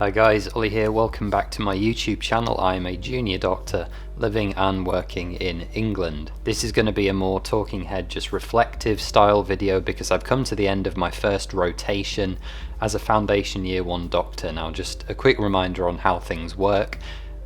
Hi guys, Ollie here, welcome back to my YouTube channel. I am a junior doctor living and working in England. This is going to be a more talking head, just reflective style video because I've come to the end of my first rotation as a foundation year 1 doctor. Now just a quick reminder on how things work.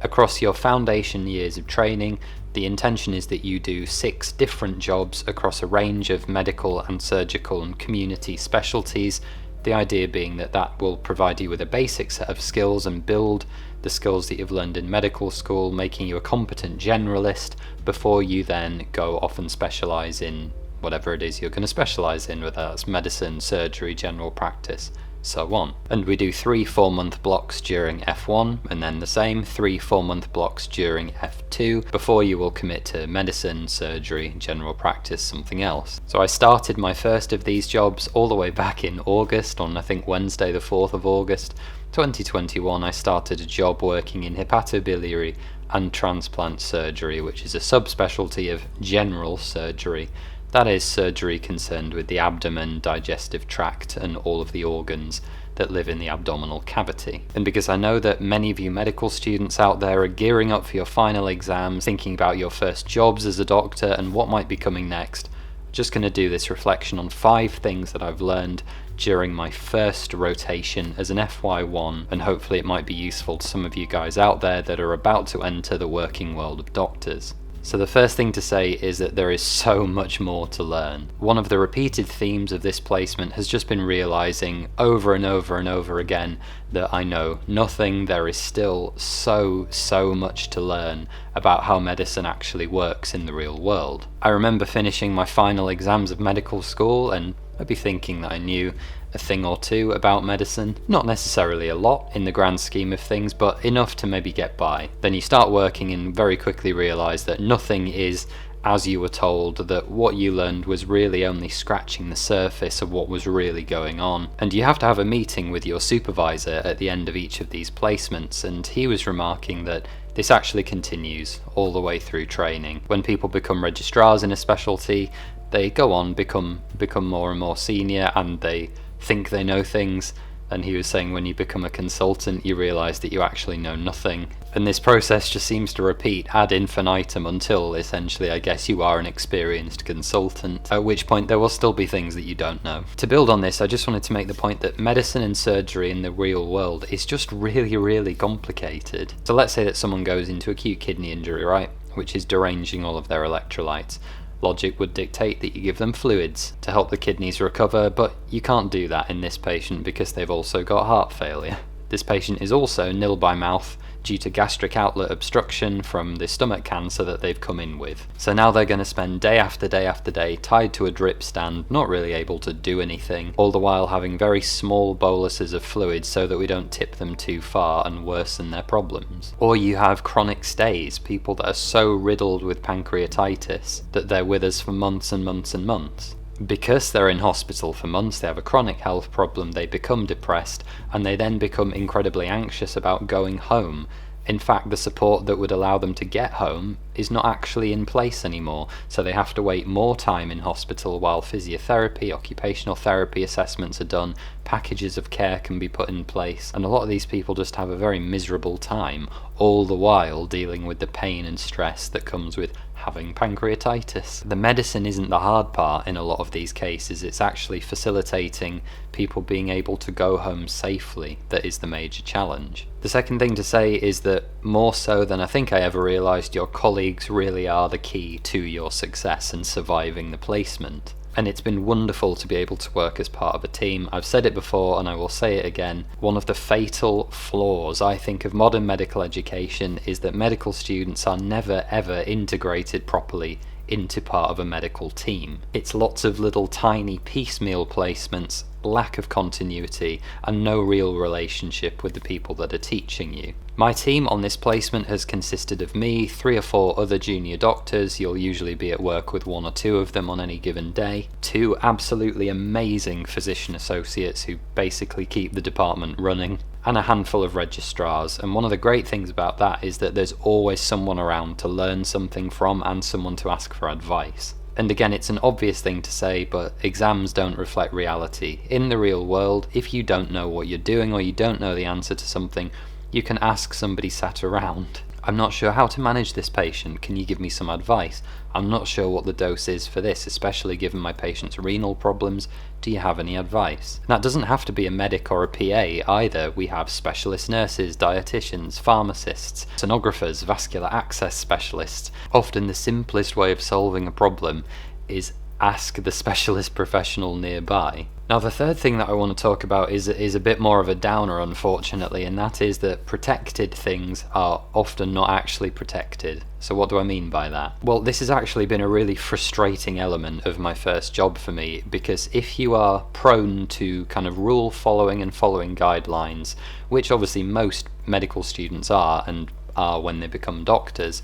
Across your foundation years of training, the intention is that you do 6 different jobs across a range of medical and surgical and community specialties. The idea being that that will provide you with a basic set of skills and build the skills that you've learned in medical school, making you a competent generalist before you then go off and specialise in whatever it is you're going to specialise in, whether that's medicine, surgery, general practice, so on. And we do 3 4-month blocks during F1 and then the same 3 4-month blocks during F2 before you will commit to medicine, surgery, general practice, something else. So I started my first of these jobs all the way back in August, on I think Wednesday the 4th of August 2021. I started a job working in hepatobiliary and transplant surgery, which is a subspecialty of general surgery. That is surgery concerned with the abdomen, digestive tract, and all of the organs that live in the abdominal cavity. And because I know that many of you medical students out there are gearing up for your final exams, thinking about your first jobs as a doctor and what might be coming next, I'm just going to do this reflection on 5 things that I've learned during my first rotation as an FY1, and hopefully it might be useful to some of you guys out there that are about to enter the working world of doctors. So the first thing to say is that there is so much more to learn. One of the repeated themes of this placement has just been realising over and over and over again that I know nothing. There is still so much to learn about how medicine actually works in the real world. I remember finishing my final exams of medical school and I'd be thinking that I knew a thing or two about medicine. Not necessarily a lot in the grand scheme of things, but enough to maybe get by. Then you start working and very quickly realise that nothing is as you were told, that what you learned was really only scratching the surface of what was really going on. And you have to have a meeting with your supervisor at the end of each of these placements, and he was remarking that this actually continues all the way through training. When people become registrars in a specialty, they go on, become more and more senior, and they think they know things. And he was saying when you become a consultant, you realise that you actually know nothing. And this process just seems to repeat ad infinitum until essentially, I guess, you are an experienced consultant, at which point there will still be things that you don't know. To build on this, I just wanted to make the point that medicine and surgery in the real world is just really complicated. So let's say that someone goes into acute kidney injury, right, which is deranging all of their electrolytes. Logic would dictate that you give them fluids to help the kidneys recover, but you can't do that in this patient because they've also got heart failure. This patient is also nil by mouth due to gastric outlet obstruction from the stomach cancer that they've come in with. So now they're going to spend day after day after day tied to a drip stand, not really able to do anything, all the while having very small boluses of fluid so that we don't tip them too far and worsen their problems. Or you have chronic stays, people that are so riddled with pancreatitis that they're with us for months and months and months. Because they're in hospital for months, they have a chronic health problem, they become depressed, and they then become incredibly anxious about going home. In fact, the support that would allow them to get home is not actually in place anymore, so they have to wait more time in hospital while physiotherapy, occupational therapy assessments are done, packages of care can be put in place, and a lot of these people just have a very miserable time, all the while dealing with the pain and stress that comes with having pancreatitis. The medicine isn't the hard part in a lot of these cases, it's actually facilitating people being able to go home safely that is the major challenge. The second thing to say is that more so than I think I ever realised, your colleagues really are the key to your success and surviving the placement. And it's been wonderful to be able to work as part of a team. I've said it before and I will say it again. One of the fatal flaws, I think, of modern medical education is that medical students are never ever integrated properly into part of a medical team. It's lots of little tiny piecemeal placements, lack of continuity, and no real relationship with the people that are teaching you. My team on this placement has consisted of me, 3 or 4 other junior doctors, you'll usually be at work with 1 or 2 of them on any given day, 2 absolutely amazing physician associates who basically keep the department running, and a handful of registrars. And one of the great things about that is that there's always someone around to learn something from and someone to ask for advice. And again, it's an obvious thing to say, but exams don't reflect reality. In the real world, if you don't know what you're doing or you don't know the answer to something, you can ask somebody sat around. I'm not sure how to manage this patient, can you give me some advice? I'm not sure what the dose is for this, especially given my patient's renal problems. Do you have any advice? And that doesn't have to be a medic or a PA either. We have specialist nurses, dietitians, pharmacists, sonographers, vascular access specialists. Often the simplest way of solving a problem is ask the specialist professional nearby. Now, the third thing that I want to talk about is a bit more of a downer, unfortunately, and that is that protected things are often not actually protected. So what do I mean by that? Well, this has actually been a really frustrating element of my first job for me, because if you are prone to kind of rule following and following guidelines, which obviously most medical students are and are when they become doctors,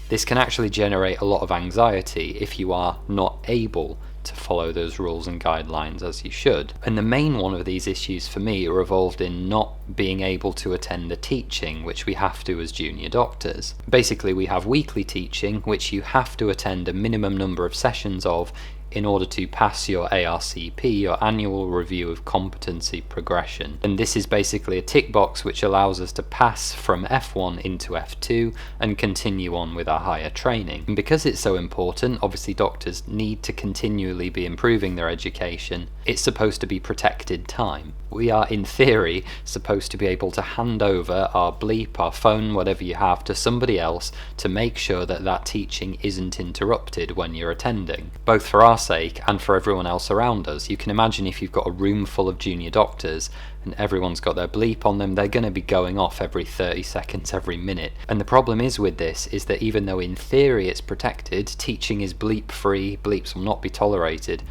this can actually generate a lot of anxiety if you are not able to follow those rules and guidelines as you should. And the main one of these issues for me revolved in not being able to attend the teaching, which we have to as junior doctors. Basically, we have weekly teaching, which you have to attend a minimum number of sessions of in order to pass your ARCP, your annual review of competency progression. And this is basically a tick box which allows us to pass from F1 into F2 and continue on with our higher training. And because it's so important, obviously doctors need to continually be improving their education. It's supposed to be protected time. We are, in theory, supposed to be able to hand over our bleep, our phone, whatever you have, to somebody else to make sure that that teaching isn't interrupted when you're attending, both for our sake and for everyone else around us. You can imagine if you've got a room full of junior doctors and everyone's got their bleep on them, they're going to be going off every 30 seconds, every minute. And the problem is with this is that even though in theory it's protected, teaching is bleep free, bleeps will not be tolerated,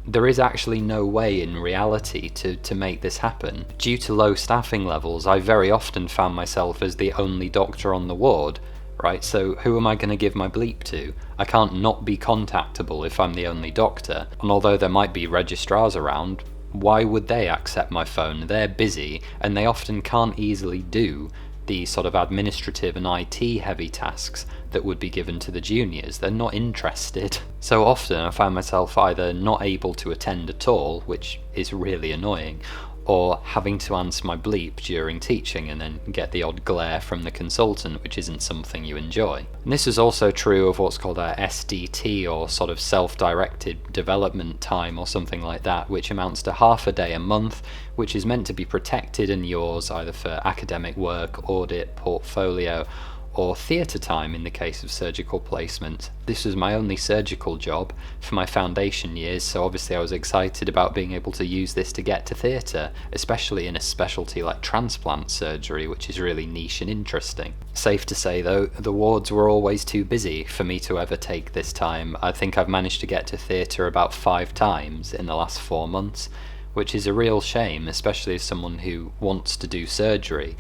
there is actually no way in reality to make this happen. Due to low staffing levels, I very often found myself as the only doctor on the ward, right? So who am I going to give my bleep to? I can't not be contactable if I'm the only doctor. And although there might be registrars around, why would they accept my phone? They're busy and they often can't easily do the sort of administrative and IT heavy tasks that would be given to the juniors. They're not interested. So often I find myself either not able to attend at all, which is really annoying, or having to answer my bleep during teaching and then get the odd glare from the consultant, which isn't something you enjoy. And this is also true of what's called our SDT, or sort of self-directed development time or something like that, which amounts to half a day a month, which is meant to be protected and yours either for academic work, audit, portfolio, or theatre time in the case of surgical placement. This was my only surgical job for my foundation years, so obviously I was excited about being able to use this to get to theatre, especially in a specialty like transplant surgery, which is really niche and interesting. Safe to say though, the wards were always too busy for me to ever take this time. I think I've managed to get to theatre about 5 times in the last 4 months, which is a real shame, especially as someone who wants to do surgery.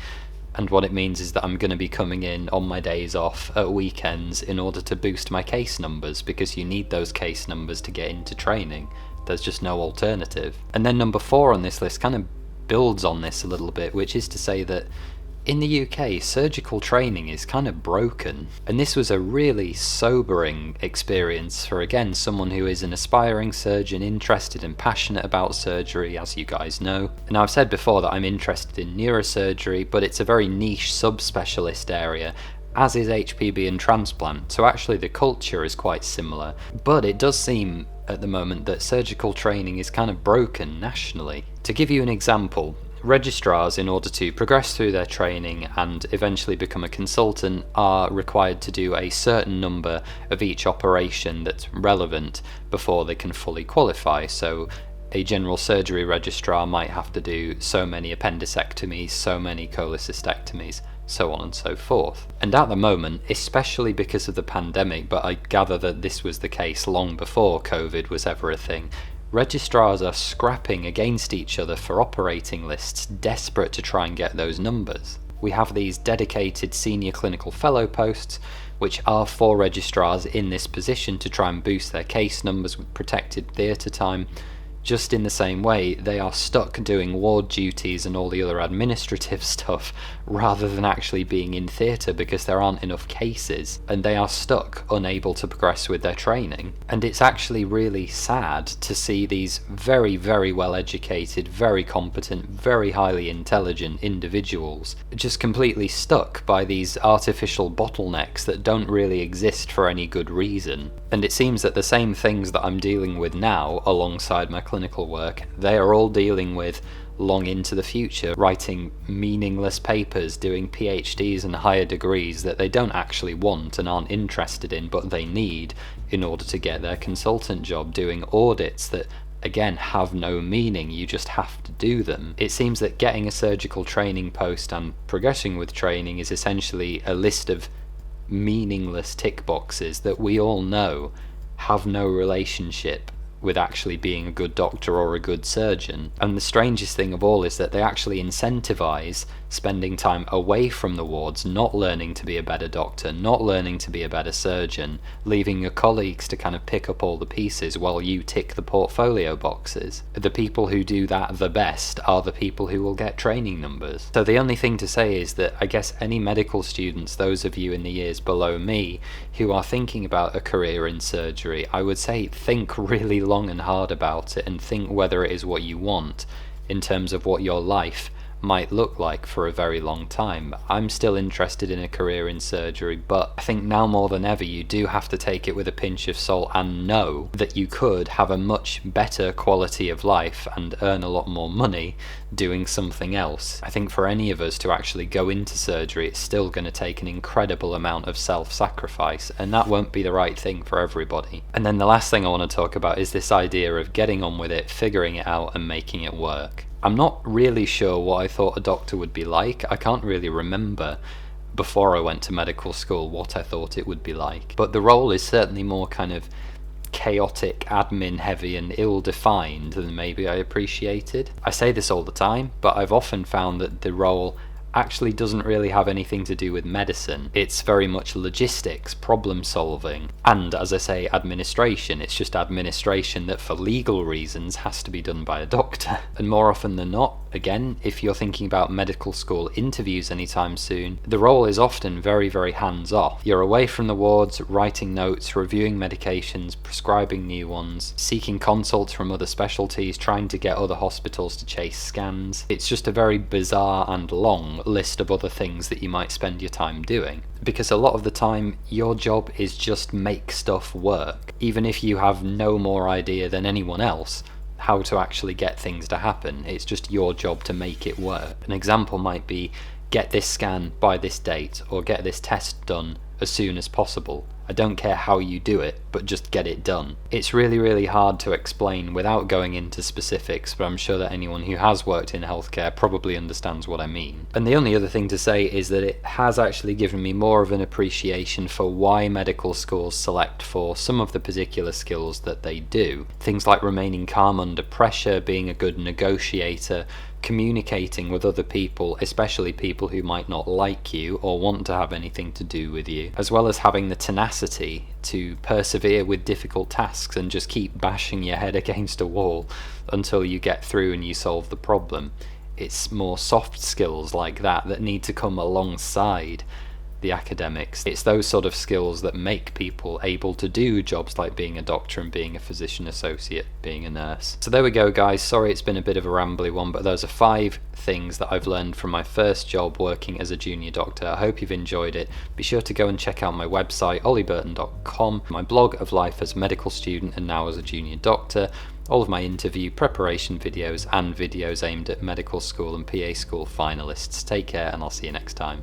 And what it means is that I'm going to be coming in on my days off at weekends in order to boost my case numbers, because you need those case numbers to get into training. There's just no alternative. And then number 4 on this list kind of builds on this a little bit, which is to say that in the UK, surgical training is kind of broken. And this was a really sobering experience for, again, someone who is an aspiring surgeon, interested and passionate about surgery, as you guys know. And I've said before that I'm interested in neurosurgery, but it's a very niche subspecialist area, as is HPB and transplant. So actually the culture is quite similar. But it does seem at the moment that surgical training is kind of broken nationally. To give you an example, registrars, in order to progress through their training and eventually become a consultant, are required to do a certain number of each operation that's relevant before they can fully qualify. So a general surgery registrar might have to do so many appendicectomies, so many cholecystectomies, so on and so forth. And at the moment, especially because of the pandemic, but I gather that this was the case long before COVID was ever a thing, registrars are scrapping against each other for operating lists, desperate to try and get those numbers. We have these dedicated senior clinical fellow posts, which are for registrars in this position to try and boost their case numbers with protected theatre time. just in the same way they are stuck doing ward duties and all the other administrative stuff rather than actually being in theatre because there aren't enough cases, and they are stuck unable to progress with their training. And it's actually really sad to see these very, very well educated, very competent, very highly intelligent individuals just completely stuck by these artificial bottlenecks that don't really exist for any good reason. And it seems that the same things that I'm dealing with now alongside my clinical work, they are all dealing with long into the future, writing meaningless papers, doing PhDs and higher degrees that they don't actually want and aren't interested in, but they need in order to get their consultant job, doing audits that again have no meaning, you just have to do them. It seems that getting a surgical training post and progressing with training is essentially a list of meaningless tick boxes that we all know have no relationship with actually being a good doctor or a good surgeon. And the strangest thing of all is that they actually incentivize spending time away from the wards, not learning to be a better doctor, not learning to be a better surgeon, leaving your colleagues to kind of pick up all the pieces while you tick the portfolio boxes. The people who do that the best are the people who will get training numbers. So the only thing to say is that I guess any medical students, those of you in the years below me who are thinking about a career in surgery, I would say think really long and hard about it and think whether it is what you want in terms of what your life might look like for a very long time. I'm still interested in a career in surgery, but I think now more than ever you do have to take it with a pinch of salt and know that you could have a much better quality of life and earn a lot more money doing something else. I think for any of us to actually go into surgery, it's still going to take an incredible amount of self-sacrifice, and that won't be the right thing for everybody. And then the last thing I want to talk about is this idea of getting on with it, figuring it out and making it work. I'm not really sure what I thought a doctor would be like. I can't really remember before I went to medical school what I thought it would be like. But the role is certainly more kind of chaotic, admin heavy and ill-defined than maybe I appreciated. I say this all the time, but I've often found that the role actually doesn't really have anything to do with medicine. It's very much logistics, problem solving, and as I say, administration. It's just administration that for legal reasons has to be done by a doctor. And more often than not, again, if you're thinking about medical school interviews anytime soon, the role is often very, very hands-off. You're away from the wards, writing notes, reviewing medications, prescribing new ones, seeking consults from other specialties, trying to get other hospitals to chase scans. It's just a very bizarre and long list of other things that you might spend your time doing, because a lot of the time your job is just make stuff work, even if you have no more idea than anyone else how to actually get things to happen. It's just your job to make it work. An example might be get this scan by this date, or get this test done as soon as possible. I don't care how you do it, but just get it done. It's really, really hard to explain without going into specifics, but I'm sure that anyone who has worked in healthcare probably understands what I mean. And the only other thing to say is that it has actually given me more of an appreciation for why medical schools select for some of the particular skills that they do. Things like remaining calm under pressure, being a good negotiator, communicating with other people, especially people who might not like you or want to have anything to do with you, as well as having the tenacity to persevere with difficult tasks and just keep bashing your head against a wall until you get through and you solve the problem. It's more soft skills like that that need to come alongside the academics. It's those sort of skills that make people able to do jobs like being a doctor and being a physician associate, being a nurse. So there we go, guys. Sorry it's been a bit of a rambly one, but those are 5 things that I've learned from my first job working as a junior doctor. I hope you've enjoyed it. Be sure to go and check out my website, ollieburton.com, my blog of life as a medical student and now as a junior doctor, all of my interview preparation videos and videos aimed at medical school and PA school finalists. Take care, and I'll see you next time.